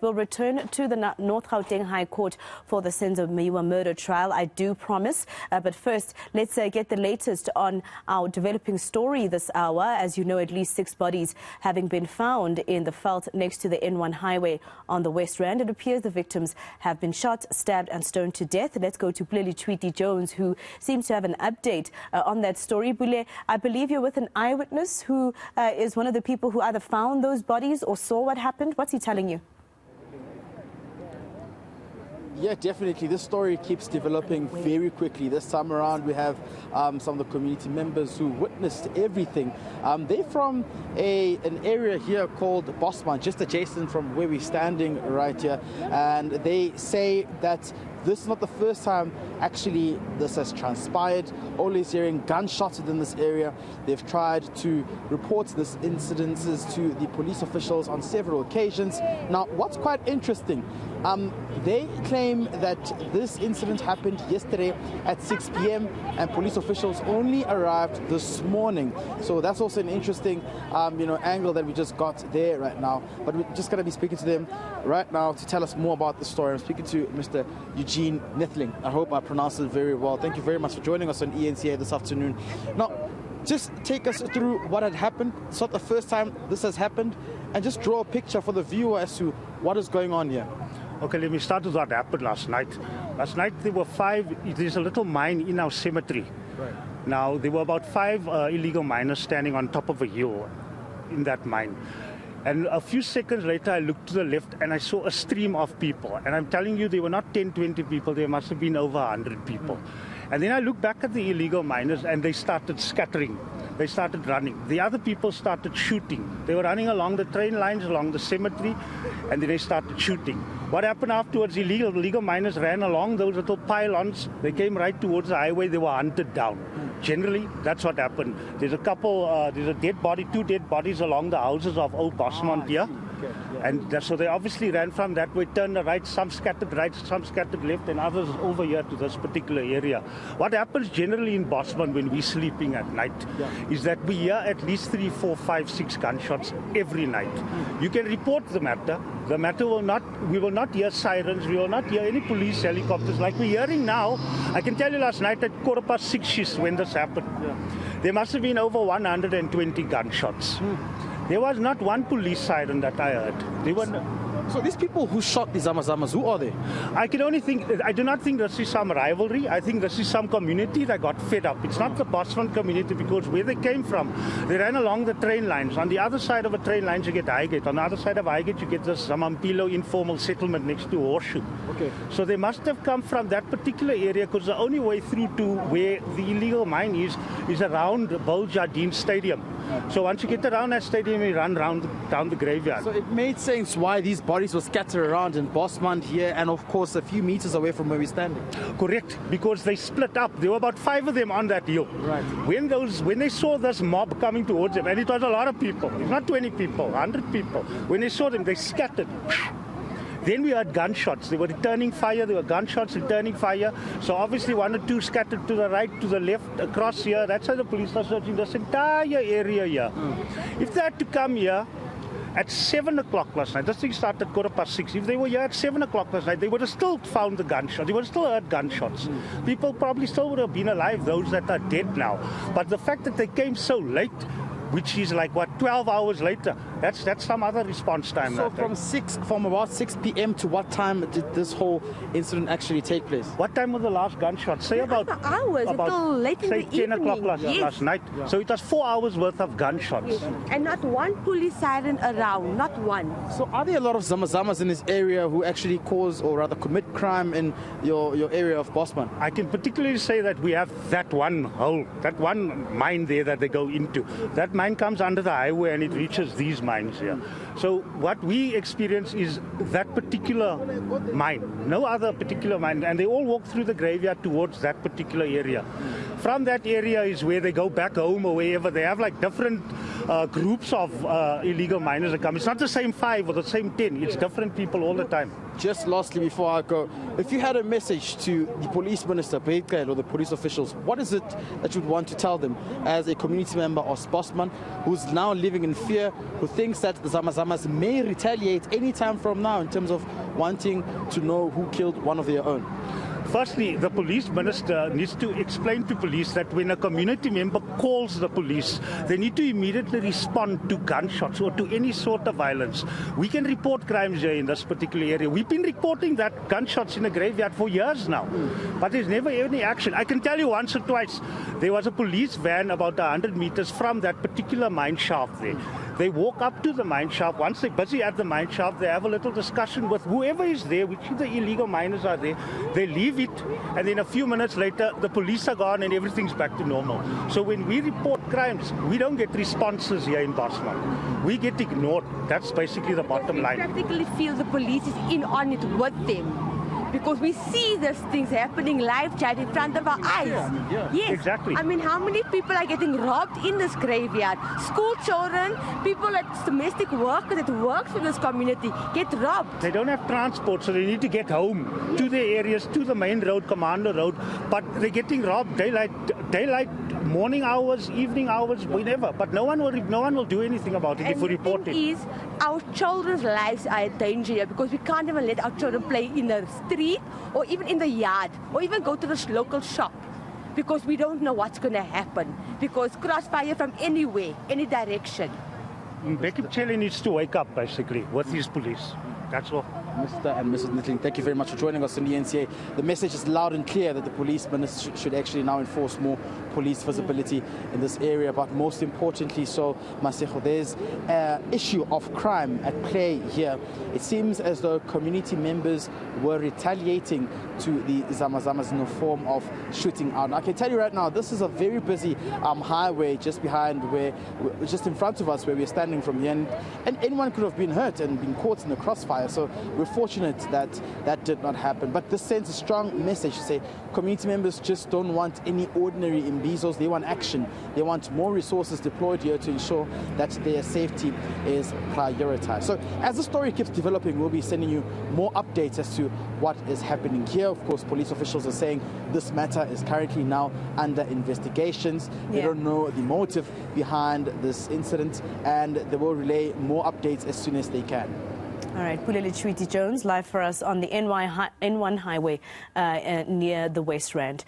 We'll return to the North Gauteng High Court for the Senzo Meyiwa murder trial, I do promise. But first, let's get the latest on our developing story this hour. As you know, at least 6 bodies having been found in the veld next to the N1 highway on the West Rand. It appears the victims have been shot, stabbed and stoned to death. Let's go to Pule Letshwiti-Jones, who seems to have an update on that story. Pule, I believe you're with an eyewitness who is one of the people who either found those bodies or saw what happened. What's he telling you? Yeah, definitely. This story keeps developing very quickly. This time around, we have some of the community members who witnessed everything. They're from an area here called Bosman, just adjacent from where we're standing right here. And they say that this is not the first time actually this has transpired. Always hearing gunshots within this area. They've tried to report this incidences to the police officials on several occasions. Now, what's quite interesting, they claim that this incident happened yesterday at 6 p.m. and police officials only arrived this morning. So that's also an interesting, angle that we just got there right now. But we're just going to be speaking to them right now to tell us more about the story. I'm speaking to Mr. Eugene Nithling. I hope I pronounced it very well. Thank you very much for joining us on eNCA this afternoon. Now, just take us through what had happened. It's not the first time this has happened, and just draw a picture for the viewer as to what is going on here. Okay, let me start with what happened last night. Last night there were 5, there's a little mine in our cemetery. Right. Now, there were about 5 illegal miners standing on top of a hill in that mine. And a few seconds later, I looked to the left and I saw a stream of people. And I'm telling you, there were not 10, 20 people, there must have been over 100 people. And then I looked back at the illegal miners and they started scattering. They started running. The other people started shooting. They were running along the train lines, along the cemetery, and then they started shooting. What happened afterwards, illegal miners ran along those little pylons. They came right towards the highway. They were hunted down. Generally, that's what happened. There's a couple, there's a dead body, 2 dead bodies along the houses of Old Bosman here. Okay, yeah. And so they obviously ran from that way, turned right, some scattered left, and others over here to this particular area. What happens generally in Bosman when we're sleeping at night is that we hear at least 3, 4, 5, 6 gunshots every night. You can report the matter. The matter we will not hear sirens, we will not hear any police helicopters like we're hearing now. I can tell you last night at 6:15 when this happened, there must have been over 120 gunshots. There was not one police siren that I heard. They were So these people who shot the Zamazamas, who are they? I do not think this is some rivalry. I think this is some community that got fed up. It's not the Bosman community, because where they came from, they ran along the train lines. On the other side of the train lines, you get Highgate. On the other side of Highgate, you get the Zamampilo informal settlement next to Horseshoe. Okay. So they must have come from that particular area, because the only way through to where the illegal mine is around Veld Jardine Stadium. So once you get around that stadium, you run down the graveyard. So it made sense why these bodies were scattered around in Bosman here, and of course a few meters away from where we're standing. Correct, because they split up. There were about 5 of them on that hill. Right. When they saw this mob coming towards them, and it was a lot of people, it's not 20 people, 100 people. When they saw them, they scattered. Then we heard gunshots. They were returning fire. There were gunshots returning fire. So obviously 1 or 2 scattered to the right, to the left, across here. That's how the police are searching this entire area here. If they had to come here at 7 o'clock last night, this thing started at 6:15. If they were here at 7 o'clock last night, they would have still found the gunshots. They would have still heard gunshots. People probably still would have been alive, those that are dead now. But the fact that they came so late, which is like, 12 hours later, that's some other response time. So from about 6 p.m. to what time did this whole incident actually take place? What time was the last gunshot? Say about hours, until late in the 10 o'clock evening. last night. Yeah. So it was 4 hours worth of gunshots. Yes. And not one police siren around, not one. So are there a lot of Zamazamas in this area who actually cause, or rather commit crime in your area of Bosman? I can particularly say that we have that one hole, that one mine there that they go into. That mine comes under the highway and it reaches these mines here. So what we experience is that particular mine, no other particular mine, and they all walk through the graveyard towards that particular area. From that area is where they go back home or wherever. They have like different groups of illegal miners that come. It's not the same 5 or the same 10. It's different people all the time. Just lastly, before I go, if you had a message to the police minister, or the police officials, what is it that you'd want to tell them as a community member or sportsman who's now living in fear, who thinks that the Zamazamas may retaliate any time from now in terms of wanting to know who killed one of their own? Firstly, the police minister needs to explain to police that when a community member calls the police, they need to immediately respond to gunshots or to any sort of violence. We can report crimes here in this particular area. We've been reporting that gunshots in the graveyard for years now, but there's never any action. I can tell you once or twice, there was a police van about 100 meters from that particular mine shaft there. They walk up to the mine shaft. Once they're busy at the mine shaft, they have a little discussion with whoever is there, which the illegal miners are there. They leave it, and then a few minutes later, the police are gone and everything's back to normal. So when we report crimes, we don't get responses here in Bosman. We get ignored. That's basically the bottom line. We practically feel the police is in on it with them. Because we see these things happening live chat in front of our eyes. Yeah. Yes. Exactly. I mean, how many people are getting robbed in this graveyard? School children, people at domestic workers that work for this community get robbed. They don't have transport, so they need to get home to their areas, to the main road, Commander Road, but they're getting robbed daylight, morning hours, evening hours, whenever. But no one will do anything about it if we report it. And the thing is, our children's lives are in danger here because we can't even let our children play in the street or even in the yard or even go to the local shop because we don't know what's going to happen because crossfire from anywhere, any direction. Becky Chele needs to wake up, basically, with his police. That's all. Mr. and Mrs. Nittling, thank you very much for joining us on the eNCA. The message is loud and clear that the police minister should actually now enforce more police visibility in this area. But most importantly, so, Maseko, there's an issue of crime at play here. It seems as though community members were retaliating to the Zamazamas in the form of shooting out. And I can tell you right now, this is a very busy highway just just in front of us where we're standing from here. And anyone could have been hurt and been caught in the crossfire. So we're fortunate that that did not happen. But this sends a strong message to say community members just don't want any ordinary imbizos. They want action. They want more resources deployed here to ensure that their safety is prioritized. So as the story keeps developing, we'll be sending you more updates as to what is happening here. Of course, police officials are saying this matter is currently now under investigations. They don't know the motive behind this incident, and they will relay more updates as soon as they can. All right, Pule Letshwiti-Jones live for us on the N1 highway near the West Rand.